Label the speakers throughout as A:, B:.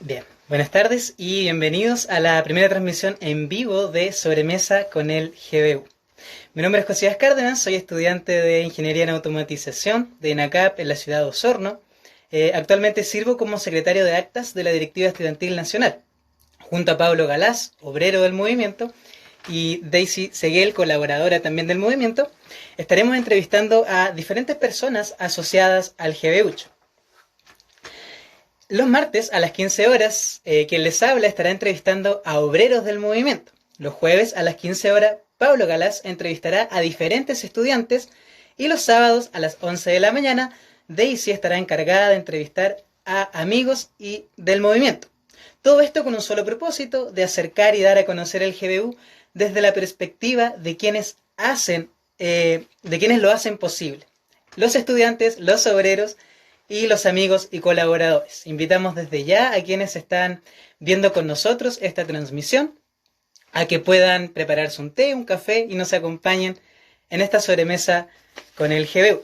A: Bien, buenas tardes y bienvenidos a la primera transmisión en vivo de Sobremesa con el GBU. Mi nombre es Josías Cárdenas, soy estudiante de Ingeniería en Automatización de INACAP en la ciudad de Osorno. Actualmente sirvo como secretario de actas de la Directiva Estudiantil Nacional, junto a Pablo Galás, obrero del movimiento, y Daisy Seguel, colaboradora también del movimiento. Estaremos entrevistando a diferentes personas asociadas al GBU. Los martes a las 15 horas, quien les habla estará entrevistando a obreros del movimiento. Los jueves a las 15 horas, Pablo Galás entrevistará a diferentes estudiantes y los sábados a las 11 de la mañana, Daisy estará encargada de entrevistar a amigos y del movimiento. Todo esto con un solo propósito, de acercar y dar a conocer el GBU desde la perspectiva de quienes lo hacen posible. Los estudiantes, los obreros y los amigos y colaboradores. Invitamos desde ya a quienes están viendo con nosotros esta transmisión a que puedan prepararse un té, un café y nos acompañen en esta sobremesa con el GBU.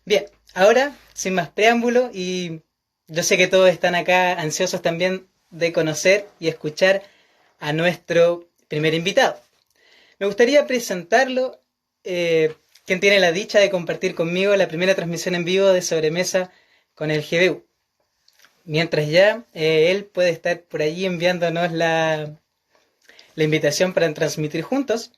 A: Bien, ahora, sin más preámbulo, y yo sé que todos están acá ansiosos también de conocer y escuchar a nuestro primer invitado. Me gustaría presentarlo, quien tiene la dicha de compartir conmigo la primera transmisión en vivo de Sobremesa con el GBU. Mientras ya él puede estar por allí enviándonos la invitación para transmitir juntos.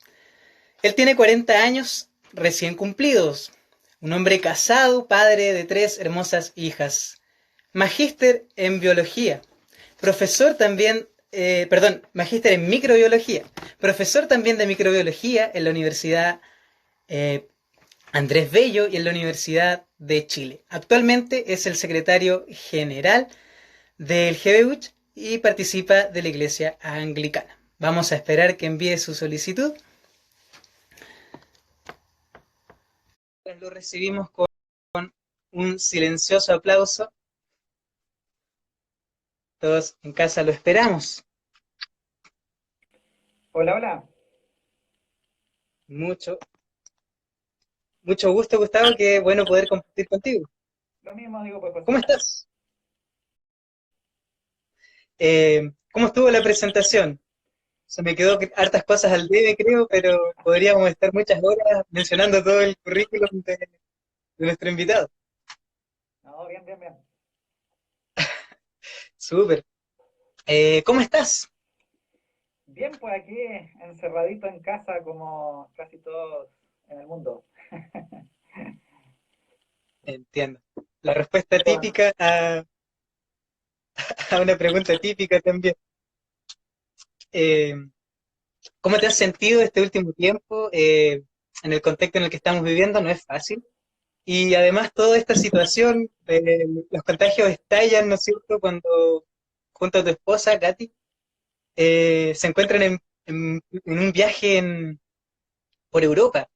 A: Él tiene 40 años recién cumplidos, un hombre casado, padre de 3 hermosas hijas, magíster en biología, profesor también, magíster en microbiología, profesor también de microbiología en la Universidad Andrés Bello y en la Universidad de Chile. Actualmente es el secretario general del GBUCH y participa de la Iglesia Anglicana. Vamos a esperar que envíe su solicitud. Lo recibimos con un silencioso aplauso. Todos en casa lo esperamos.
B: Hola, hola.
A: Mucho, mucho gusto, Gustavo. Qué bueno poder compartir contigo.
B: Lo mismo digo pues
A: ¿Cómo
B: Josías.
A: estás? ¿Cómo estuvo la presentación? Se me quedó hartas cosas al debe, creo, pero podríamos estar muchas horas mencionando todo el currículum de nuestro invitado.
B: No, bien, bien, bien.
A: Súper. ¿Cómo estás?
B: Bien, pues aquí encerradito en casa como casi todos en el mundo.
A: Entiendo. La respuesta
B: Con-
A: típica a una pregunta típica también. Eh, ¿Cómo te has sentido este último tiempo en el contexto en el que estamos viviendo? No es fácil. Y además toda esta situación, los contagios estallan, ¿no es cierto?, cuando junto a tu esposa, Katy, se encuentran en un viaje por Europa.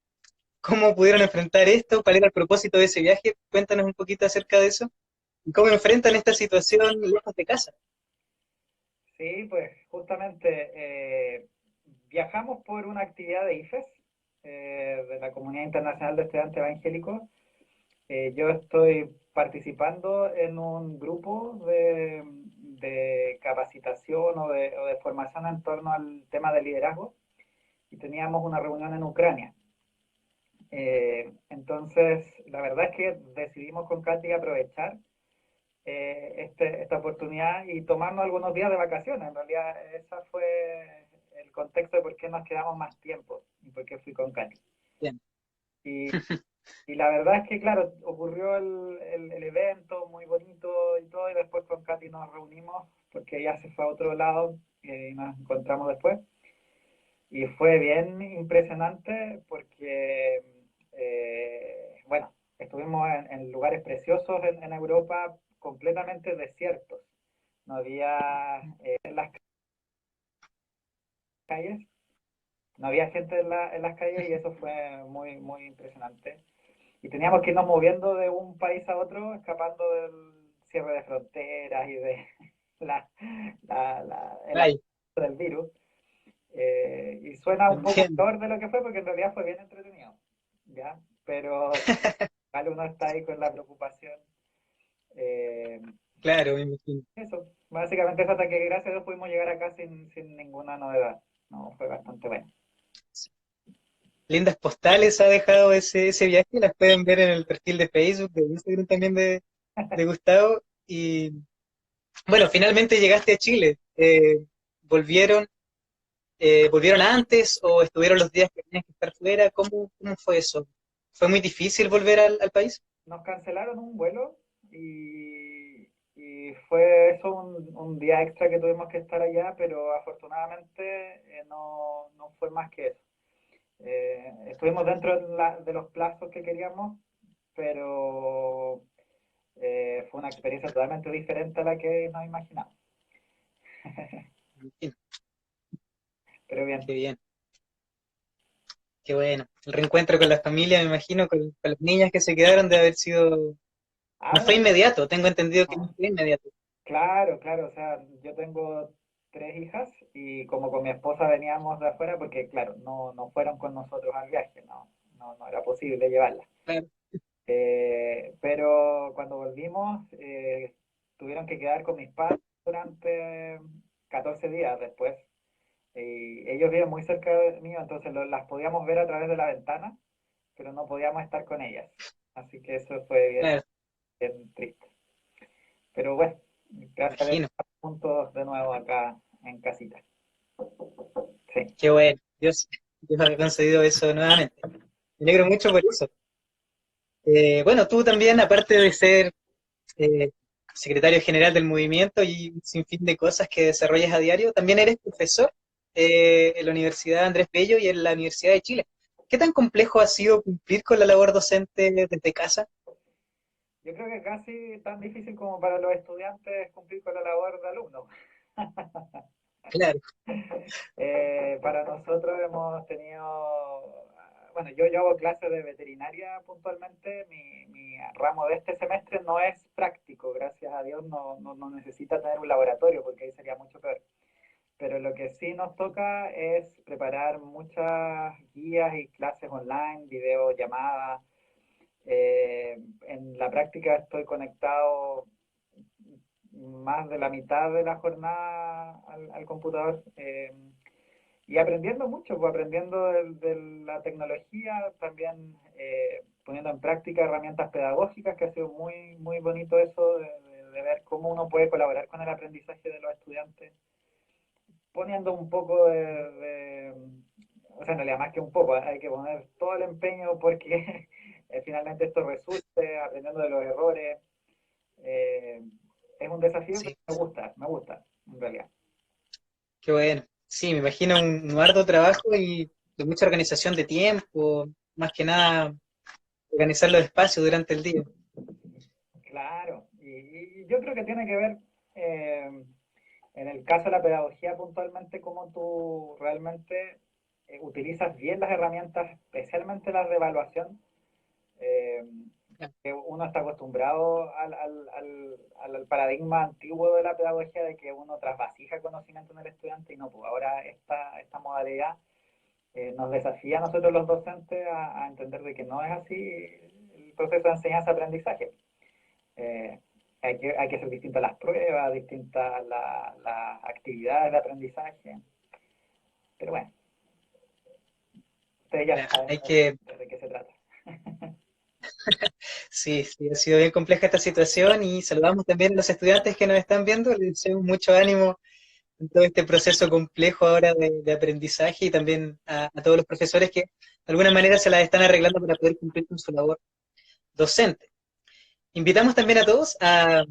A: ¿Cómo pudieron enfrentar esto? ¿Cuál era el propósito de ese viaje? Cuéntanos un poquito acerca de eso. ¿Y cómo enfrentan esta situación lejos de casa?
B: sí, pues justamente viajamos por una actividad de IFES, de la Comunidad Internacional de Estudiantes Evangélicos. Yo estoy participando en un grupo de capacitación o de formación en torno al tema de liderazgo y teníamos una reunión en Ucrania. Entonces, la verdad es que decidimos con Katy aprovechar esta oportunidad y tomarnos algunos días de vacaciones. En realidad, ese fue el contexto de por qué nos quedamos más tiempo y por qué fui con Katy.
A: Bien.
B: Y, y la verdad es que, claro, ocurrió el evento muy bonito y todo, y después con Katy nos reunimos porque ella se fue a otro lado y nos encontramos después. Y fue bien impresionante porque, bueno, estuvimos en lugares preciosos en Europa, completamente desiertos. No había en las calles, no había gente en las calles y eso fue muy, muy impresionante. Y teníamos que irnos moviendo de un país a otro, escapando del cierre de fronteras y de la, el
A: Ay,
B: avance del virus. Y suena un poco
A: entiendo.
B: peor de lo que fue porque en realidad fue bien entretenido, ¿ya? Pero igual uno está ahí con la preocupación. eh,
A: Claro, me imagino.
B: Eso, básicamente eso hasta que gracias a Dios pudimos llegar acá sin ninguna novedad. No, fue bastante bueno.
A: Lindas postales ha dejado ese viaje, las pueden ver en el perfil de Facebook, de Instagram también de Gustavo. Y bueno, finalmente llegaste a Chile. ¿Volvieron, volvieron antes o estuvieron los días que tenías que estar fuera? ¿Cómo fue eso? ¿Fue muy difícil volver al país?
B: Nos cancelaron un vuelo y fue eso un día extra que tuvimos que estar allá, pero afortunadamente no fue más que eso. Estuvimos dentro de los plazos que queríamos, pero fue una experiencia totalmente diferente a la que nos imaginamos. Pero
A: Qué
B: bien.
A: bien, qué bueno. El reencuentro con la familia, me imagino, con las niñas que se quedaron de haber sido...
B: Ah,
A: No fue
B: no,
A: inmediato, tengo entendido que no
B: no.
A: fue inmediato.
B: Claro, claro, o sea, yo tengo tres hijas y como con mi esposa veníamos de afuera porque, claro, no fueron con nosotros al viaje, no era posible llevarlas.
A: Claro,
B: Pero cuando volvimos, tuvieron que quedar con mis padres durante 14 días después. Y ellos viven muy cerca de mí, entonces las podíamos ver a través de la ventana, pero no podíamos estar con ellas. Así que eso fue bien,
A: claro,
B: bien triste. Pero bueno,
A: me
B: gracias a Dios
A: imagino.
B: estamos juntos de nuevo acá en casita. Sí.
A: Qué bueno. Dios ha concedido eso nuevamente. Me alegro mucho por eso. Bueno, tú también, aparte de ser eh, secretario general del movimiento y un sinfín de cosas que desarrollas a diario, también eres profesor en la Universidad Andrés Bello y en la Universidad de Chile. ¿Qué tan complejo ha sido cumplir con la labor docente desde casa?
B: Yo creo que casi tan difícil como para los estudiantes cumplir con la labor de alumno.
A: Claro,
B: Para nosotros hemos tenido, bueno, yo hago clases de veterinaria puntualmente, mi ramo de este semestre no es práctico, gracias a Dios no necesita tener un laboratorio porque ahí sería mucho peor. Pero lo que sí nos toca es preparar muchas guías y clases online, videollamadas. En la práctica estoy conectado más de la mitad de la jornada al computador y aprendiendo mucho, pues aprendiendo de la tecnología, también poniendo en práctica herramientas pedagógicas, que ha sido muy bonito eso de ver cómo uno puede colaborar con el aprendizaje de los estudiantes poniendo un poco o sea, en realidad más que un poco, hay que poner todo el empeño porque finalmente esto resulte, aprendiendo de los errores. Eh, es un desafío, pero
A: sí,
B: me gusta, en realidad.
A: qué bueno. Sí, me imagino un arduo trabajo y de mucha organización de tiempo, más que nada organizar los espacios durante el día.
B: Claro, y yo creo que tiene que ver, eh, en el caso de la pedagogía puntualmente, cómo tú realmente utilizas bien las herramientas, especialmente las de evaluación, eh, que uno está acostumbrado al paradigma antiguo de la pedagogía de que uno trasvasija conocimiento en el estudiante y no, pues ahora esta modalidad nos desafía a nosotros los docentes a entender de que no es así el proceso de enseñanza-aprendizaje. Eh, hay que hacer distintas las pruebas, distintas las actividades de aprendizaje, pero bueno, ustedes ya
A: Claro,
B: saben
A: hay que,
B: de qué se trata.
A: sí, sí, ha sido bien compleja esta situación y saludamos también a los estudiantes que nos están viendo, les deseamos mucho ánimo en todo este proceso complejo ahora de aprendizaje y también a todos los profesores que de alguna manera se las están arreglando para poder cumplir con su labor docente. Invitamos también a todos a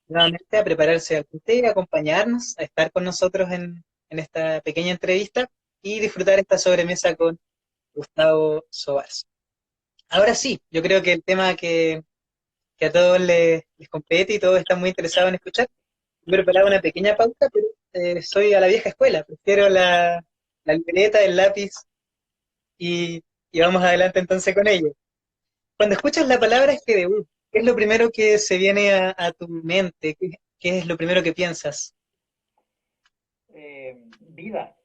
A: nuevamente a prepararse al té, a acompañarnos, a estar con nosotros en esta pequeña entrevista y disfrutar esta sobremesa con Gustavo Sobars. Ahora sí, yo creo que el tema que a todos les compete y todos están muy interesados en escuchar. He preparado una pequeña pauta, pero soy a la vieja escuela. Prefiero la libreta, el lápiz y vamos adelante entonces con ello. Cuando escuchas la palabra GDU, ¿qué es lo primero que se viene a tu mente? ¿Qué es lo primero que piensas?
B: Vida.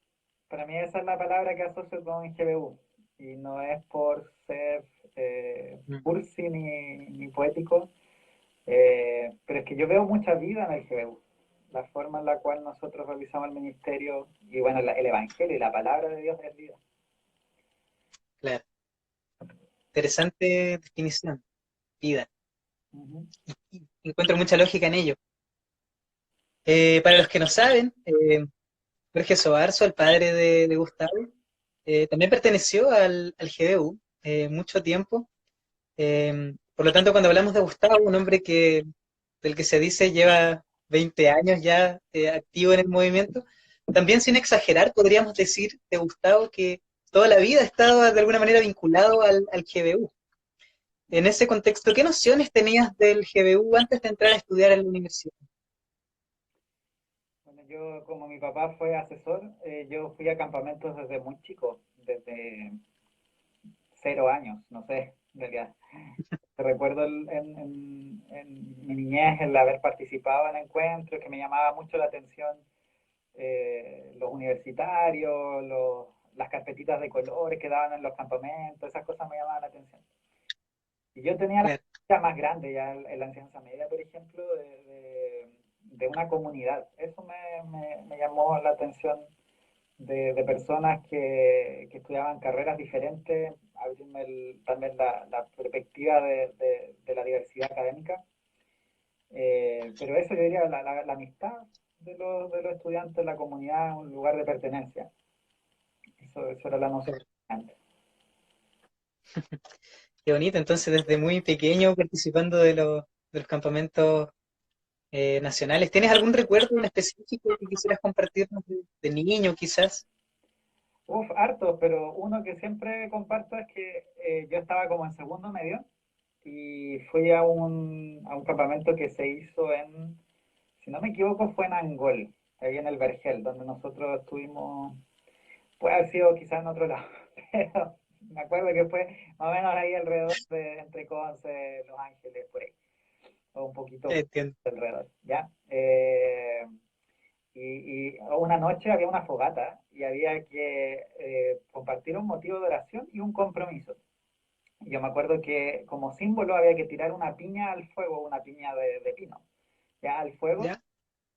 B: Para mí esa es la palabra que asocio con GBU. Y no es por ser
A: Mm,
B: cursi ni poético, Pero es que yo veo mucha vida en el GBU, la forma en la cual nosotros realizamos el ministerio y bueno, el Evangelio y la palabra de Dios es vida.
A: Claro. Interesante definición, vida.
B: Ujú.
A: Y encuentro mucha lógica en ello. Para los que no saben, Jorge Sobarzo, el padre de Gustavo, también perteneció al GBU mucho tiempo. Por lo tanto, cuando hablamos de Gustavo, un hombre del que se dice lleva 20 años ya activo en el movimiento, también sin exagerar, podríamos decir de Gustavo que toda la vida ha estado de alguna manera vinculado al GBU. En ese contexto, ¿qué nociones tenías del GBU antes de entrar a estudiar en la universidad?
B: Bueno, yo como mi papá fue asesor, yo fui a campamentos desde muy chico, desde 0 años, no sé, en realidad. Recuerdo en mi niñez el haber participado en encuentros que me llamaba mucho la atención, los universitarios, las carpetitas de colores que daban en los campamentos, esas cosas me llamaban la atención. Y yo tenía la
A: Claro,
B: idea más grande ya en la enseñanza media, por ejemplo, de una comunidad. Eso me llamó la atención de personas que estudiaban carreras diferentes, abrirme también la perspectiva de la diversidad académica. Pero eso yo diría, la amistad de los estudiantes, la comunidad, un lugar de pertenencia. Eso era la noción
A: claro.
B: antes.
A: Qué bonito, entonces desde muy pequeño participando de los campamentos nacionales. ¿Tienes algún recuerdo en específico que quisieras compartirnos de niño quizás?
B: Uf, harto, pero uno que siempre comparto es que yo estaba como en segundo medio y fui a un campamento que se hizo si no me equivoco, fue en Angol, ahí en el Vergel, donde nosotros estuvimos, puede haber sido quizás en otro lado, pero me acuerdo que fue más o menos ahí alrededor de entre Conce, Los Ángeles, por ahí, o un poquito
A: Entiendo.
B: alrededor, ¿ya? Y una noche había una fogata y había que compartir un motivo de oración y un compromiso. Y yo me acuerdo que como símbolo había que tirar una piña al fuego, una piña de pino, ya al fuego.
A: ¿Ya?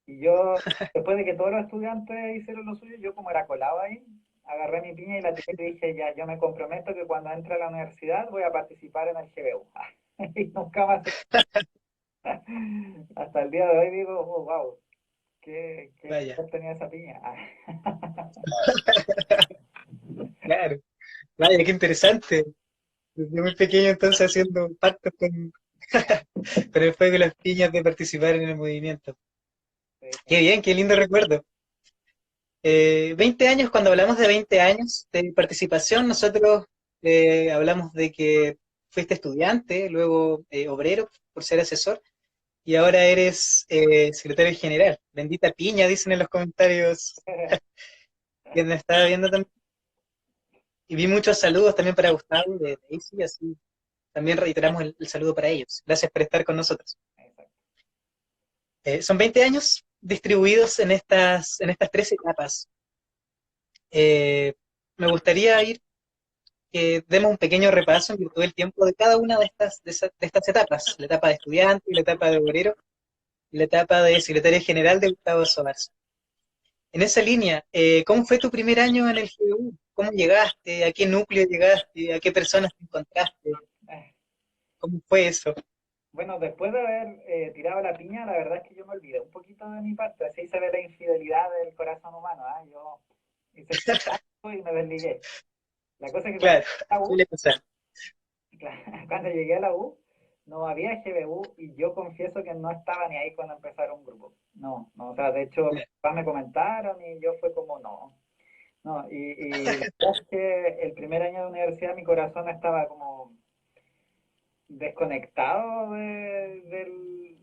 B: Y yo, después de que todos los estudiantes hicieron lo suyo, yo como era colado ahí, agarré mi piña y la tiré y dije, ya, yo me comprometo que cuando entre a la universidad voy a participar en el GBU. Y nunca más, hasta el día de hoy digo, oh, wow, qué
A: Vaya,
B: tenía esa piña.
A: claro. Vaya, qué interesante. Desde muy pequeño entonces haciendo pactos con el fuego y las piñas de participar en el movimiento. Qué bien, qué lindo recuerdo. 20 años, cuando hablamos de 20 años de participación, nosotros hablamos de que fuiste estudiante, luego obrero por ser asesor, y ahora eres secretario general. Bendita piña, dicen en los comentarios que me estaba viendo también. Y vi muchos saludos también para Gustavo y de Daisy, así también reiteramos el saludo para ellos. Gracias por estar con nosotros. Son 20 años distribuidos en estas tres etapas. Eh, Me gustaría ir que demos un pequeño repaso en virtud del tiempo de cada una de estas etapas, la etapa de estudiante, la etapa de obrero y la etapa de secretario general de Gustavo Sobarzo. En esa línea, ¿cómo fue tu primer año en el GU? ¿Cómo llegaste? ¿A qué núcleo llegaste? ¿A qué personas te encontraste? ¿Cómo fue eso?
B: Bueno, después de haber tirado la piña, la verdad es que yo me olvidé un poquito de mi parte. Así se ve la infidelidad del corazón humano. ¿Ah? Yo hice algo y me desligué. La cosa es que cuando
A: Claro,
B: llegué a la U,
A: suele pasar.
B: cuando llegué a la U, no había GBU y yo confieso que no estaba ni ahí cuando empezaron un grupo. No, no, o sea, de hecho, mis
A: Claro,
B: papás me comentaron y yo fue como no. No, y la verdad es que el primer año de universidad mi corazón estaba como desconectado del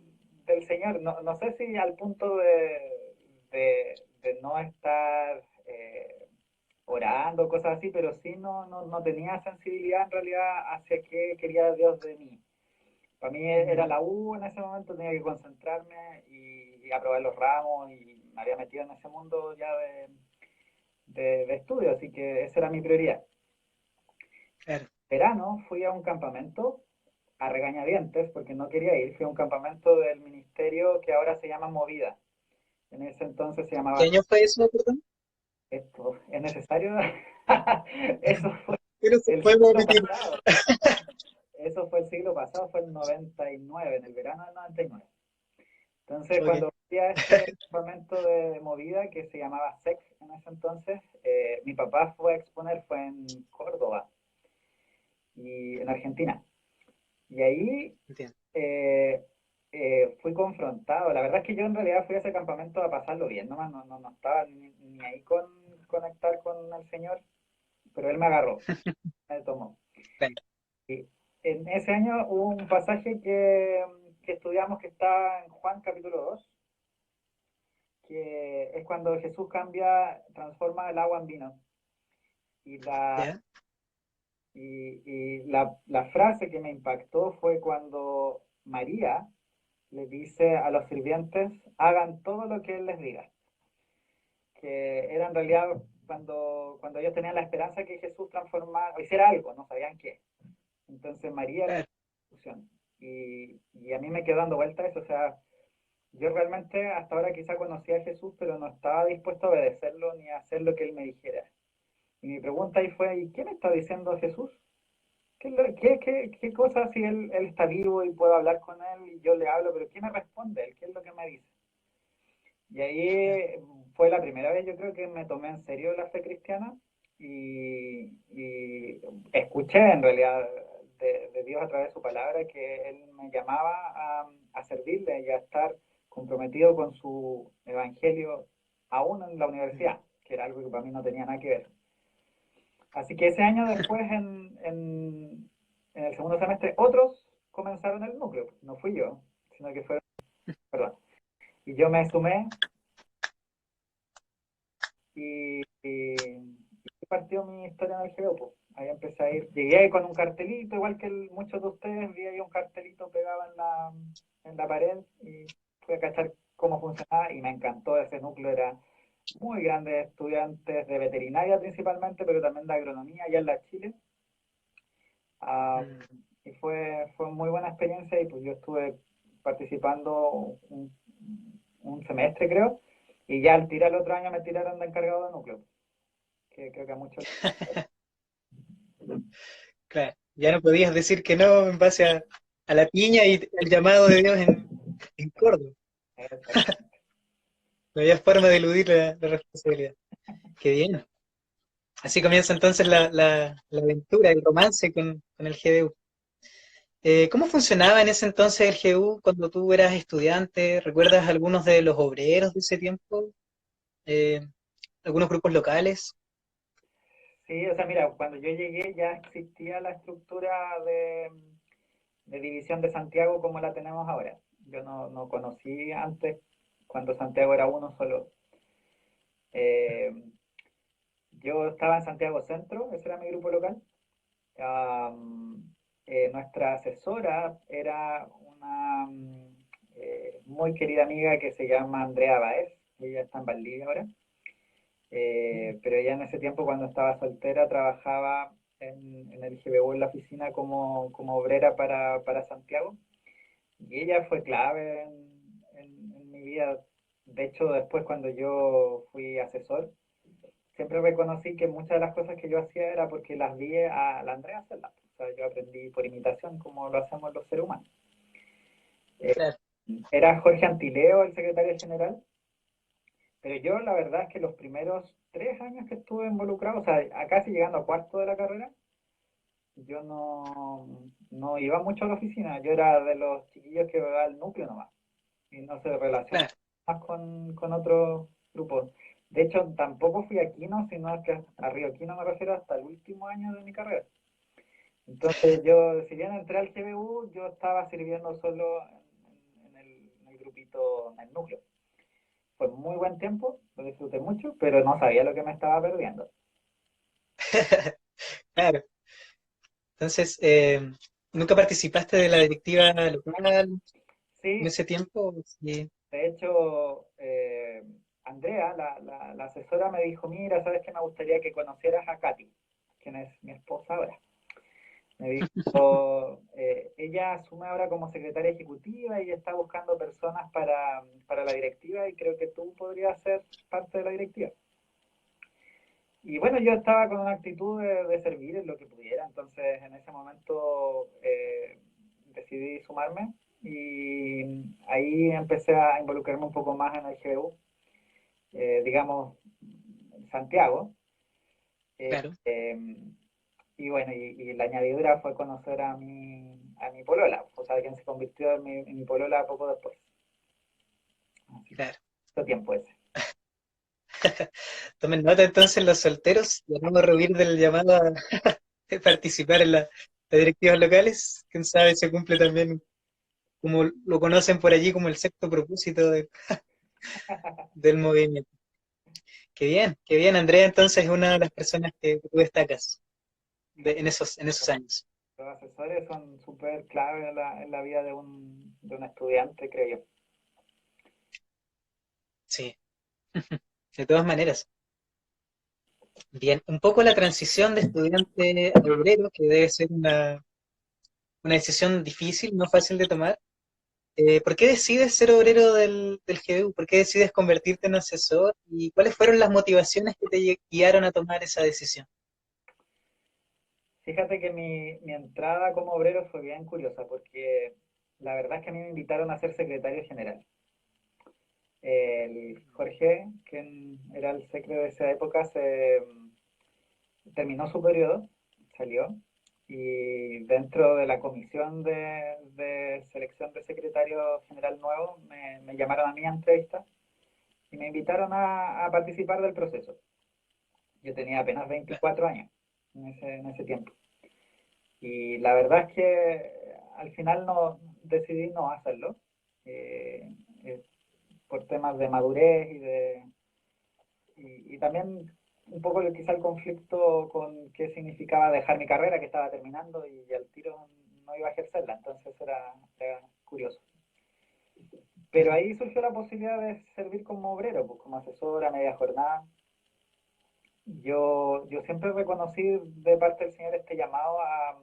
B: Señor. No, no sé si al punto de no estar orando, cosas así, pero sí no tenía sensibilidad en realidad hacia qué quería Dios de mí. Para mí era la U en ese momento, tenía que concentrarme y aprobar los ramos y me había metido en ese mundo ya de estudio, así que esa era mi prioridad.
A: claro.
B: Verano fui a un campamento a regañadientes porque no quería ir. Fui a un campamento del ministerio que ahora se llama Movida. En ese entonces se
A: ¿Qué
B: llamaba
A: año fue eso, perdón?
B: esto. ¿Es necesario? Eso fue
A: Pero se
B: el
A: puede
B: siglo
A: omitir.
B: pasado. Eso fue el siglo pasado, fue el 99, en el verano del 99. Entonces,
A: Ok,
B: cuando fui a este campamento de movida que se llamaba SEC en ese entonces, mi papá fue a exponer, fue en Córdoba y en Argentina. Y ahí
A: entiendo.
B: eh, fui confrontado. La verdad es que yo en realidad fui a ese campamento a pasarlo bien, nomás no estaba ni ahí con conectar con el Señor, pero Él me agarró, me tomó.
A: Claro.
B: Y en ese año hubo un pasaje que estudiamos que está en Juan capítulo 2, que es cuando Jesús cambia, transforma el agua en vino. Y la,
A: ¿Ya?
B: y la frase que me impactó fue cuando María le dice a los sirvientes, hagan todo lo que Él les diga. Que era en realidad cuando ellos tenían la esperanza que Jesús transformara, o hiciera algo, no sabían qué. Entonces María era la
A: Claro.
B: solución. Y a mí me quedó dando vuelta eso, o sea, yo realmente hasta ahora quizá conocía a Jesús, pero no estaba dispuesto a obedecerlo ni a hacer lo que él me dijera. Y mi pregunta ahí fue, ¿y qué me está diciendo Jesús? ¿Qué cosa si él está vivo y puedo hablar con él y yo le hablo, pero qué me responde él? ¿Qué es lo que me dice? Y
A: Claro.
B: ahí fue la primera vez yo creo que me tomé en serio la fe cristiana y escuché en realidad de Dios a través de su palabra que Él me llamaba a servirle y a estar comprometido con su evangelio aún en la
A: Mm.
B: universidad, que era algo que para mí no tenía nada que ver. Así que ese año después, en el segundo semestre, otros comenzaron el núcleo. No fui yo, sino que fue, perdón. Y yo me sumé y partió mi historia en el GEOPO. Ahí empecé a ir, llegué ahí con un cartelito, igual que muchos de ustedes, vi ahí un cartelito pegado en la pared y fui a cachar cómo funcionaba y me encantó ese núcleo, era muy grande, estudiantes de veterinaria principalmente, pero también de agronomía allá en la Chile. Ah,
A: Mm.
B: y fue muy buena experiencia y pues yo estuve participando un semestre creo, y ya al tirar el otro año me tiraron de encargado de núcleo, que creo que a muchos...
A: Claro. Ya no podías decir que no en base a la piña y el llamado de Dios en Córdoba.
B: Exactamente.
A: No había forma de eludir la responsabilidad. Qué bien. Así comienza entonces la aventura, el romance con el GDU. ¿Cómo funcionaba en ese entonces el GU cuando tú eras estudiante? ¿Recuerdas algunos de los obreros de ese tiempo? Eh, ¿Algunos grupos locales?
B: Sí, o sea, mira, cuando yo llegué ya existía la estructura de División de Santiago como la tenemos ahora. Yo no conocí antes, cuando Santiago era uno solo. Eh, yo estaba en Santiago Centro, ese era mi grupo local. Nuestra asesora era una muy querida amiga que se llama Andrea Baez, ella está en Valdivia ahora. Pero ella en ese tiempo, cuando estaba soltera, trabajaba en el GBU en la oficina como obrera para Santiago. Y ella fue clave en mi vida. De hecho, después cuando yo fui asesor, siempre reconocí que muchas de las cosas que yo hacía era porque las vi a la Andrea hacerlas. O sea, yo aprendí por imitación como lo hacemos los seres humanos. Eh,
A: Claro.
B: Era Jorge Antileo el secretario general, pero yo la verdad es que los primeros 3 años que estuve involucrado, o sea, a casi llegando a cuarto de la carrera, yo no iba mucho a la oficina. Yo era de los chiquillos que iba al núcleo nomás y no se relacionaba
A: Claro.
B: más con otros grupos. De hecho, tampoco fui a Quino, sino que a Río Quino me refiero hasta el último año de mi carrera. Entonces yo, si bien entré al GBU, yo estaba sirviendo solo en el grupito, en el núcleo. Fue muy buen tiempo, lo disfruté mucho, pero no sabía lo que me estaba perdiendo.
A: Claro. Entonces, ¿nunca participaste de la directiva local en
B: Sí,
A: ese tiempo? Sí.
B: de hecho, Andrea, la asesora, me dijo, mira, sabes que me gustaría que conocieras a Katy, quien es mi esposa ahora. Me dijo, ella asume ahora como secretaria ejecutiva y está buscando personas para la directiva y creo que tú podrías ser parte de la directiva. Y bueno, yo estaba con una actitud de servir en lo que pudiera, entonces en ese momento decidí sumarme y ahí empecé a involucrarme un poco más en el GBU, digamos, Santiago. Eh,
A: Claro.
B: eh, y bueno, y la añadidura fue conocer a mi polola, o sea, quien se convirtió en mi polola poco después. Así que,
A: Claro.
B: mucho tiempo ese.
A: Tomen nota entonces los solteros, ya no me rehuir del llamado a participar en las directivas locales. Quién sabe, se cumple también, como lo conocen por allí, como el sexto propósito del movimiento. Qué bien, Andrea, entonces es una de las personas que tú destacas en esos años.
B: Los asesores son súper clave en la vida de un estudiante, creo yo.
A: Sí, de todas maneras. Bien, un poco la transición de estudiante a obrero, que debe ser una decisión difícil, no fácil de tomar. ¿Por qué decides ser obrero del GBU? ¿Por qué decides convertirte en asesor? ¿Y cuáles fueron las motivaciones que te guiaron a tomar esa decisión?
B: Fíjate que mi entrada como obrero fue bien curiosa, porque la verdad es que a mí me invitaron a ser secretario general. El Jorge, quien era el secretario de esa época, terminó su periodo, salió, y dentro de la comisión de selección de secretario general nuevo, me llamaron a mí a entrevista y me invitaron a participar del proceso. Yo tenía apenas 24 años en ese tiempo. Y la verdad es que al final no decidí no hacerlo, eh, eh, por temas de madurez y también un poco quizá el conflicto con qué significaba dejar mi carrera que estaba terminando y al tiro no iba a ejercerla, entonces era curioso. Pero ahí surgió la posibilidad de servir como obrero, pues como asesor a media jornada. Yo siempre reconocí de parte del Señor este llamado a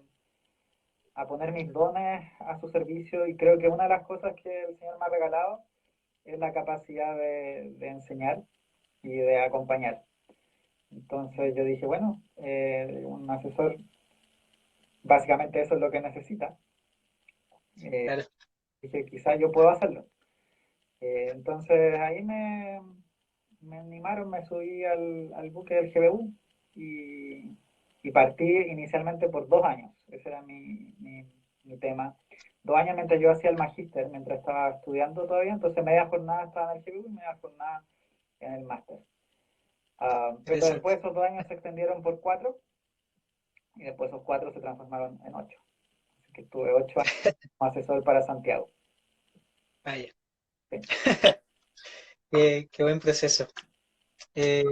B: poner mis dones a su servicio y creo que una de las cosas que el Señor me ha regalado es la capacidad de enseñar y de acompañar. Entonces yo dije, bueno, un asesor, básicamente eso es lo que necesita. Eh,
A: Claro,
B: dije, quizás yo puedo hacerlo. Entonces ahí me animaron, me subí al buque del GBU y partí inicialmente por 2 años. Ese era mi tema. 2 años mientras yo hacía el magíster, mientras estaba estudiando todavía, entonces media jornada estaba en el GBU y media jornada en el máster. Pero
A: interesante.
B: después esos 2 años se extendieron por 4 y después esos 4 se transformaron en 8. Así que estuve 8 años como asesor para Santiago.
A: Vaya,
B: Sí.
A: qué buen proceso. Eh,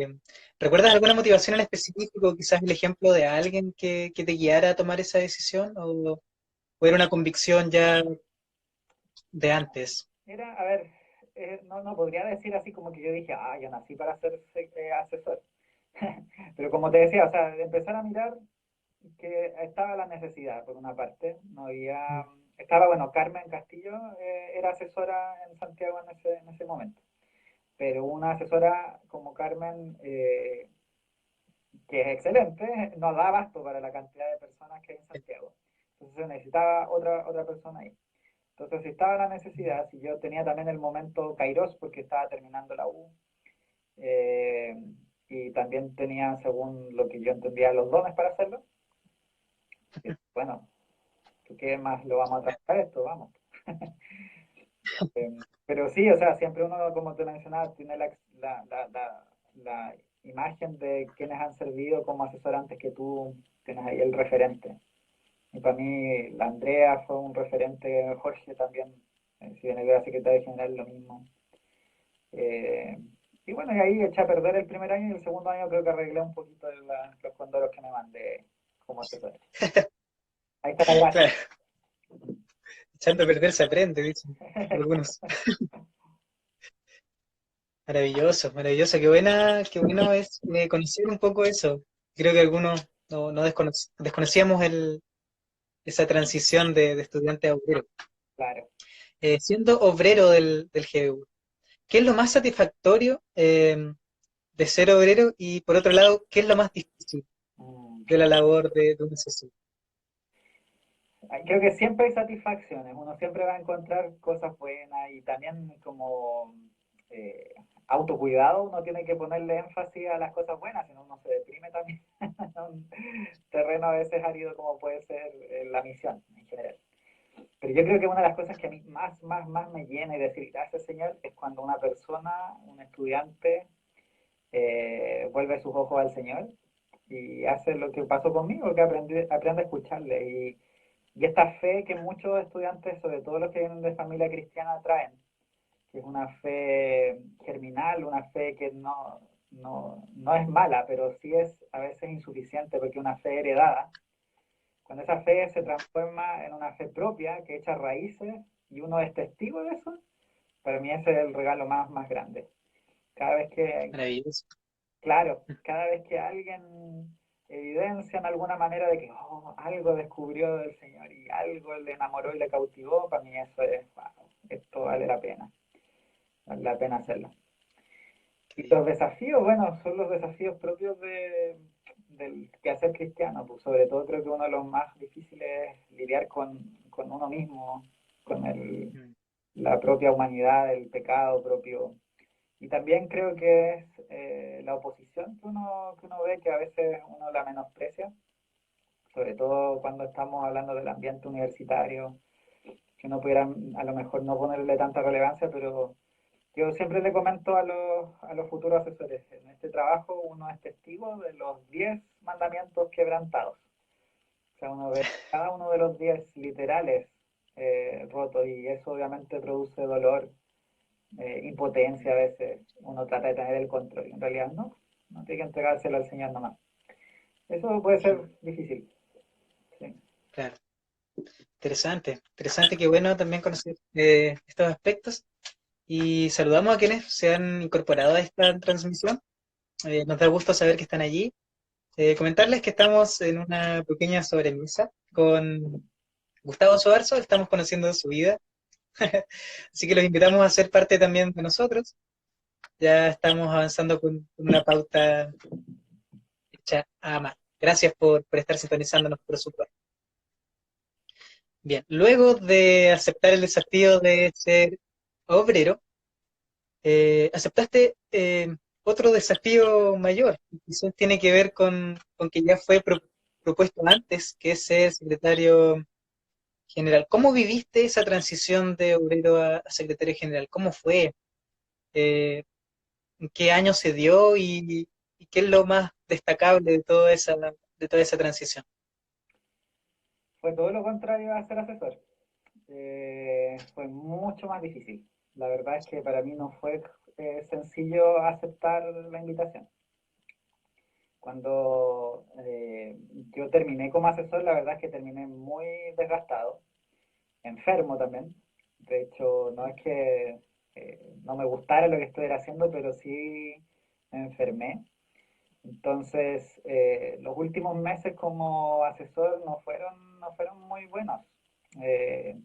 A: ¿Recuerdas alguna motivación en específico, quizás el ejemplo de alguien que te guiara a tomar esa decisión? O era una convicción ya de antes?
B: Era, a ver, no podría decir así como que yo dije, yo nací para ser asesor. Pero como te decía, o sea, de empezar a mirar que estaba la necesidad, por una parte, no había, estaba, bueno, Carmen Castillo era asesora en Santiago en ese momento, pero una asesora como Carmen, que es excelente, no da abasto para la cantidad de personas que hay en Santiago. Entonces se necesitaba otra persona ahí. Entonces, si estaba la necesidad, si yo tenía también el momento Kairos, porque estaba terminando la U, eh, y también tenía, según lo que yo entendía, los dones para hacerlo, bueno, ¿qué más lo vamos a trabajar esto? Vamos. Pero sí, o sea, siempre uno, como te mencionaba, tiene la imagen de quienes han servido como asesorantes que tú tienes ahí el referente. Y para mí, la Andrea fue un referente, Jorge también, si bien él era secretario general, lo mismo. Eh, y bueno, y ahí eché a perder el primer año y el segundo año creo que arreglé un poquito de los condoros que me mandé como asesor. Ahí está la gracia.
A: Claro, echando a perder se aprende, dicen algunos. Maravilloso, maravilloso. Qué bueno es conocer un poco eso. Creo que algunos no desconocíamos esa transición de estudiante a obrero.
B: Claro.
A: Siendo obrero del GBU, ¿qué es lo más satisfactorio de ser obrero? Y por otro lado, ¿qué es lo más difícil
B: Mm.
A: de la labor de un asesor?
B: Creo que siempre hay satisfacciones, uno siempre va a encontrar cosas buenas y también como eh, autocuidado, uno tiene que ponerle énfasis a las cosas buenas, si no uno se deprime también. Un terreno a veces árido como puede ser la misión en general. Pero yo creo que una de las cosas que a mí más me llena y decir gracias Señor es cuando una persona, un estudiante, vuelve sus ojos al Señor y hace lo que pasó conmigo, que aprende a escucharle. Y esta fe que muchos estudiantes, sobre todo los que vienen de familia cristiana, traen, que es una fe germinal, una fe que no es mala, pero sí es a veces insuficiente porque es una fe heredada. Cuando esa fe se transforma en una fe propia, que echa raíces y uno es testigo de eso, para mí ese es el regalo más grande. Cada vez que,
A: Maravilloso.
B: claro, cada vez que alguien evidencia en alguna manera de que algo descubrió del Señor y algo le enamoró y le cautivó, para mí eso es, wow, esto vale la pena hacerlo. Y los desafíos, bueno, son los desafíos propios del quehacer cristiano, pues sobre todo creo que uno de los más difíciles es lidiar con uno mismo, con
A: Mm.
B: la propia humanidad, el pecado propio. Y también creo que es la oposición que uno ve que a veces uno la menosprecia, sobre todo cuando estamos hablando del ambiente universitario, que uno pudiera a lo mejor no ponerle tanta relevancia, pero yo siempre le comento a los futuros asesores, en este trabajo uno es testigo de los 10 mandamientos quebrantados. O sea, uno ve cada uno de los 10 literales rotos y eso obviamente produce dolor, impotencia a veces. Uno trata de tener el control y en realidad no tiene que entregárselo al Señor nomás. Eso puede ser difícil. Sí.
A: Claro, interesante, interesante, qué bueno también conocer estos aspectos. Y saludamos a quienes se han incorporado a esta transmisión. Nos da gusto saber que están allí. Comentarles que estamos en una pequeña sobremesa con Gustavo Sobarzo, estamos conociendo su vida, así que los invitamos a ser parte también de nosotros. Ya estamos avanzando con una pauta hecha a mano. Gracias por estar sintonizándonos, por supuesto. Bien, luego de aceptar el desafío de ser obrero, aceptaste otro desafío mayor, que quizás tiene que ver con que ya fue propuesto antes, que es ser secretario general. ¿Cómo viviste esa transición de obrero a secretario general? ¿Cómo fue? Eh, ¿En qué año se dio y qué es lo más destacable de toda esa transición?
B: Fue todo lo contrario a ser asesor. Fue mucho más difícil. La verdad es que para mí no fue sencillo aceptar la invitación. Cuando yo terminé como asesor, la verdad es que terminé muy desgastado, enfermo también. De hecho, no es que no me gustara lo que estuviera haciendo, pero sí me enfermé. Entonces, los últimos meses como asesor no fueron muy buenos. Eh,